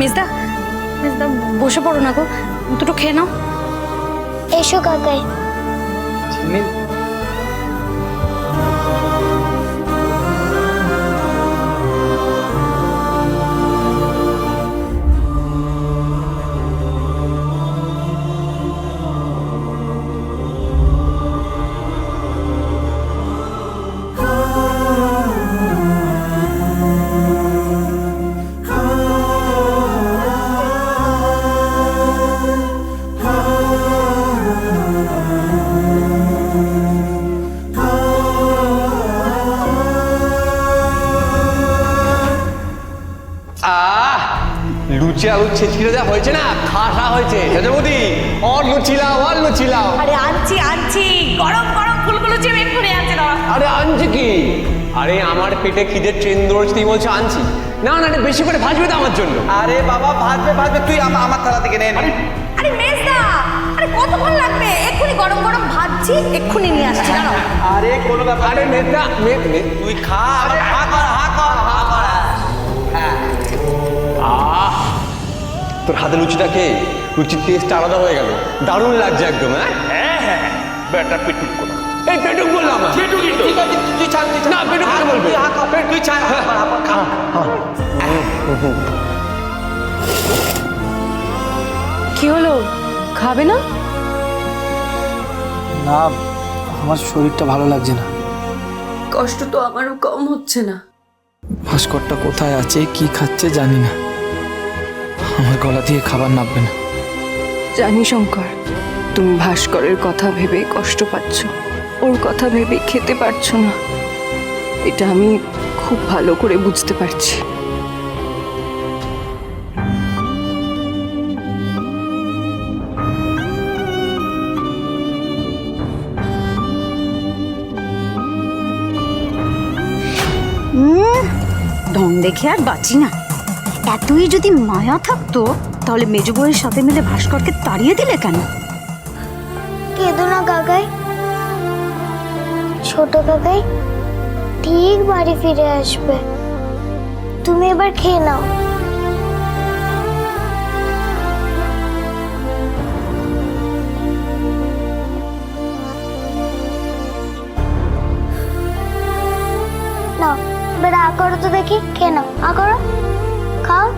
মেজদা মেজদা বসে পড়ো না গো, দুটো খেয়ে নাও। এসো কাকাই। লুচি আলু ছেঁচড়ে দেওয়া হয়েছে না, খাসা হয়েছে বৌদি। আর লুচি লাও, আর লুচি লাও। আরে আনছি আনছি, গরম গরম ফুলগুলো চেয়ে এক্ষুনি আনছি না। আরে আনছি কি? আরে আমার পেটে খিদের ট্রেন দৌড়ছে, তুই বলছো আনছি না? না, এটা বেশি করে ভাজবে তো আমার জন্য। আরে বাবা ভাজবে ভাজবে, তুই আমার থালা থেকে নে। আরে মেজদা, আরে কতক্ষণ লাগবে? এক্ষুনি গরম গরম ভাজছি, এক্ষুনি নিয়ে আসছি। দাঁড়াও। আরে কোনো ব্যাপার। আরে মেঘনা তুই খা, হা কর হা কর হা কর। আহ, তোর হাতে লুচিটাকে, লুচির টেস্ট আলাদা হয়ে গেল, দারুণ লাগছে একদম। হ্যাঁ হ্যাঁ, বেটা পেটুক কোনা। এই পেটুক বললাম না, ঠিক আছে তুই ছাড়, তুই না পেটুক কেন বলবে? তুই হা কর, তুই ছাড়, খা। কি হলো, খাবে না? না, আমার শরীরটা ভালো লাগছে না। কষ্ট তো আমারও কম হচ্ছে না। ভাস্করটা কোথায় আছে, কি খাচ্ছে জানি না। আমার গলা দিয়ে খাবার নামবে না। জানি শঙ্কর, তুমি ভাস্করের কথা ভেবে কষ্ট পাচ্ছ, ওর কথা ভেবে খেতে পারছো না। এটা আমি খুব ভালো করে বুঝতে পারছি। ঢং দেখে আর বাঁচি না। এতই যদি মায়া থাকতো তাহলে মেজ বউয়ের সাথে মিলে ভাস্করকে তাড়িয়ে দিলে কেন? কেঁদো না কাকাই। ছোট কাকাই ঠিক বাড়ি ফিরে আসবে। তুমি এবার খেয়ে নাও। নাও এবার আ করো তো দেখি, খেয়ে নাও। আ করো, খাও।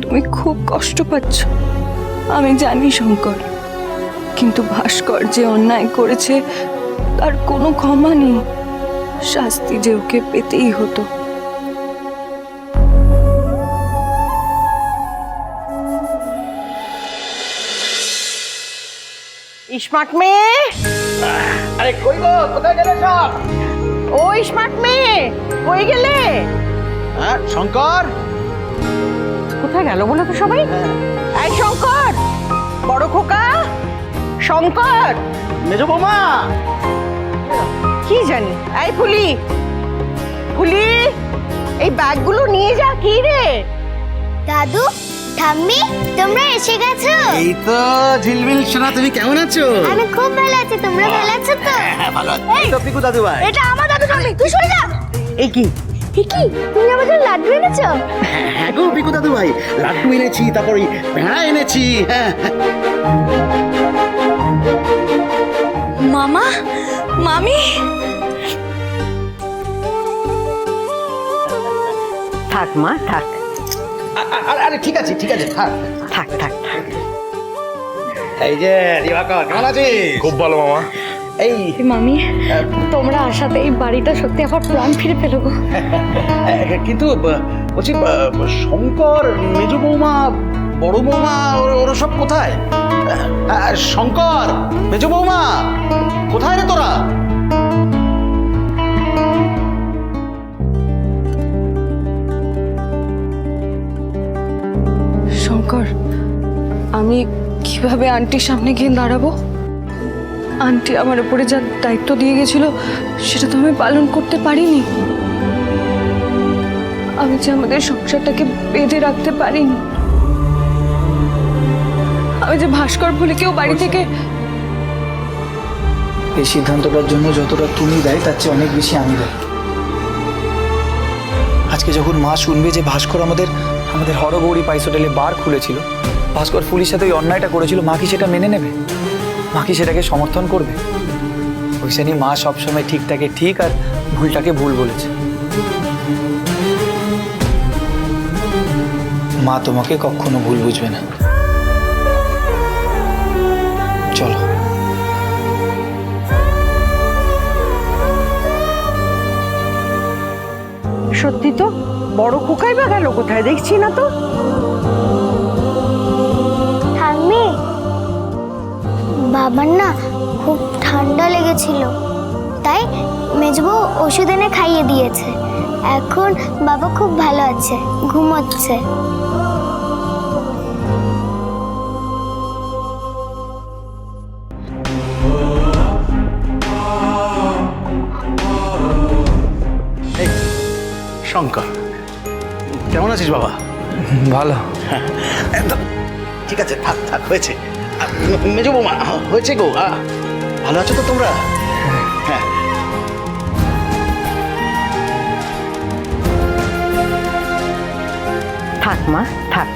তুমি খুব কষ্ট পাচ্ছ, আমি জানি শঙ্কর, কিন্তু ভাস্কর যে অন্যায় করেছে তার কোনো ক্ষমা নেই। শাস্তি যে ওকে পেতেই হতো। স্মার্ট মেয়ে, আরে কই গো, কোথায় গেলে সব? ও স্মার্ট মেয়ে, কই গেলে? হ্যাঁ শঙ্কর, কোথায় গেল বলো তো সবাই? এই শঙ্কর, বড় খোকা, শঙ্কর, মেজো বৌমা। কি জানি। এই ফুলি, ফুলি, এই ব্যাগগুলো নিয়ে যা। কি রে? দাদু, ঠাম্মি, তোমরা এসে গেছো? এই তো ঝিলমিল সোনা, তুমি কেমন আছো? আমি খুব ভালো আছি। তোমরা ভালো আছো তো? হ্যাঁ ভালো আছি। এই, এই তো পিকু দাদু ভাই। এটা আমার দাদু ঠাম্মি, তুই সরে যা। এই কি? কি তুমি আমাদের লাড্ডু এনেছো? হ্যাঁ গো পিকু দাদু ভাই, লাড্ডু এনেছি, তারপর ওই ভেড়া এনেছি। হ্যাঁ মামা, মামি, থাক মা, থাক আরে ঠিক আছে ঠিক আছে, থাক। থাক থাক থাক। এই যে দিবাকর, কেমন আছিস? খুব ভালো মামা। এই মামি, তোমরা আসাতে এই বাড়িটা সত্যি আবার প্রাণ ফিরে পেল গো। কিন্তু বলছি, শঙ্কর, মেজো বৌমা, বড় বৌমা, ওরা সব কোথায়? শঙ্কর, মেজো বৌমা, কোথায় রে তোরা? শঙ্কর, আমি কিভাবে আন্টির সামনে গিয়ে দাঁড়াবো? আন্টি আমার উপরে যা দায়িত্ব দিয়ে গেছিল সেটা তো আমি পালন করতে পারিনি। আমি যে আমাদের সংসারটাকে বেঁধে রাখতে পারিনি, আমি যে ভাস্কর বলে কেউ বাড়ি থেকে। এই সিদ্ধান্তটার জন্য যতটা তুমি দায়ী তার চেয়ে অনেক বেশি আমি দায়ী। আজকে যখন মা শুনবে যে ভাস্কর আমাদের হরগৌরী পাইস হোটেলে বার খুলেছিল, ভাস্কর ফুলির সাথে ওই অন্যায়টা করেছিল, মা কি সেটা মেনে নেবে? মা কি সেটাকে সমর্থন করবে? ওইখানে মা সবসময় ঠিকটাকে ঠিক আর ভুলটাকে ভুল বলেছে। মা তোমাকে কখনো ভুল বুঝবে না। চলো। সত্যি তো, বড় খোকাই বা গেল কোথায় দেখছি না তো। ঠাম্মি, বাবার না খুব ঠান্ডা লেগেছিল, তাই মেজবউ ওষুধ এনে খাইয়ে দিয়েছে। এখন বাবা খুব ভালো আছে, ঘুমোচ্ছে। শঙ্কর, কেমন আছিস বাবা? ভালো। ঠিক আছে, থাক থাক, হয়েছে। মেজো বৌমা, হয়েছে গো। ভালো আছো তো তোমরা? হ্যাঁ। থাক মা, থাক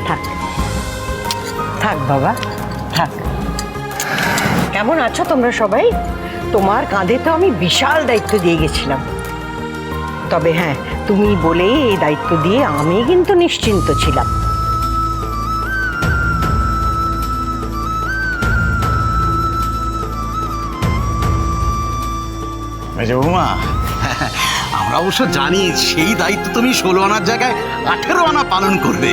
থাক থাক বাবা, থাক। কেমন আছো তোমরা সবাই? তোমার কাঁধে তো আমি বিশাল দায়িত্ব দিয়ে গেছিলাম, তবে হ্যাঁ, তুমি বলেই এই দায়িত্ব দিয়ে আমি কিন্তু নিশ্চিন্ত ছিলাম। মেজো বৌমা, আমরা অবশ্য জানি সেই দায়িত্ব তুমি 16 আনার জায়গায় 18 আনা পালন করবে।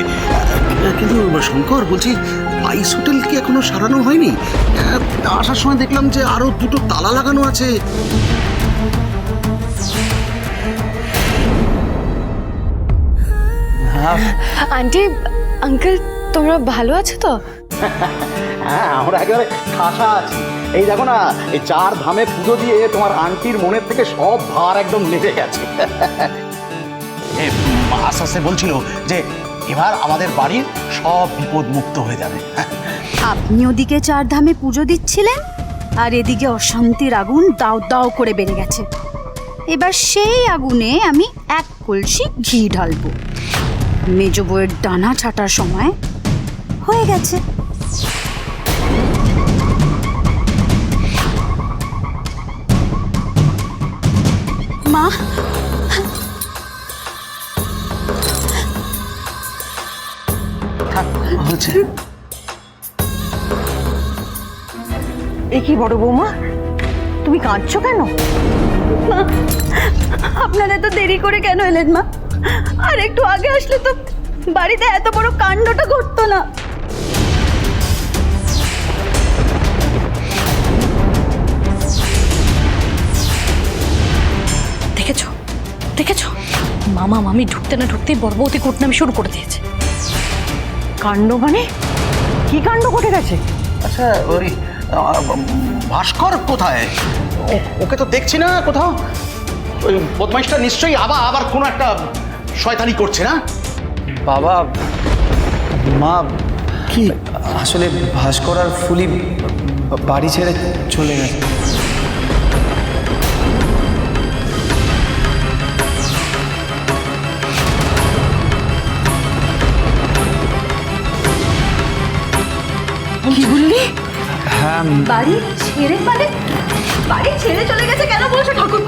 কিন্তু শঙ্কর, বলছি পাইস হোটেল কি এখনো সারানো হয়নি? আসার সময় দেখলাম যে আরো 2টো তালা লাগানো আছে। আন্টি, আঙ্কেল, তোমরা ভালো আছো তো? হ্যাঁ, আমরা একেবারে খাসা আছি। এই দেখো না, এই 4 ধামে পুজো দিয়ে তোমার আন্টির মনের থেকে সব ভার একদম নেমে গেছে। আস্তে আস্তে বলছিল যে এবার আমাদের বাড়ির সব বিপদ মুক্ত হয়ে যাবে। আপনি ওদিকে 4 ধামে পুজো দিচ্ছিলেন আর এদিকে অশান্তির আগুন দাও দাও করে বেড়ে গেছে। এবার সেই আগুনে আমি 1 কলসি ঘি ঢালবো। মেজ বউয়ের ডানা ছাটার সময় হয়ে গেছে। মা, হচ্ছে এ কি বড় বৌমা, তুমি কাঁদছো কেন? আপনারা এত দেরি করে কেন এলেন মা? আর একটু আগে আসলে তো বাড়িতে এত বড় কাণ্ডটা ঘটতো না। দেখেছো দেখেছো, মামা মামি ঢুকতে না ঢুকতেই বর্বতী কুটনামি শুরু করে দিয়েছে। কাণ্ড মানে কি কাণ্ড ঘটে গেছে? আচ্ছা, ওই ভাস্কর কোথায়? ওকে তো দেখছি না কোথাও। ওই বদমাইশটা নিশ্চয়ই আবার কোনো একটা শয়তানি করছে না? বাবা, মা, কি আসলে ভাস্কর আর ফুলি বাড়ি ছেড়ে চলে গেছে। কি বললি? হ্যাঁ, বাড়ি ছেড়ে চলে গেছে কেন বলছো ঠাকুর?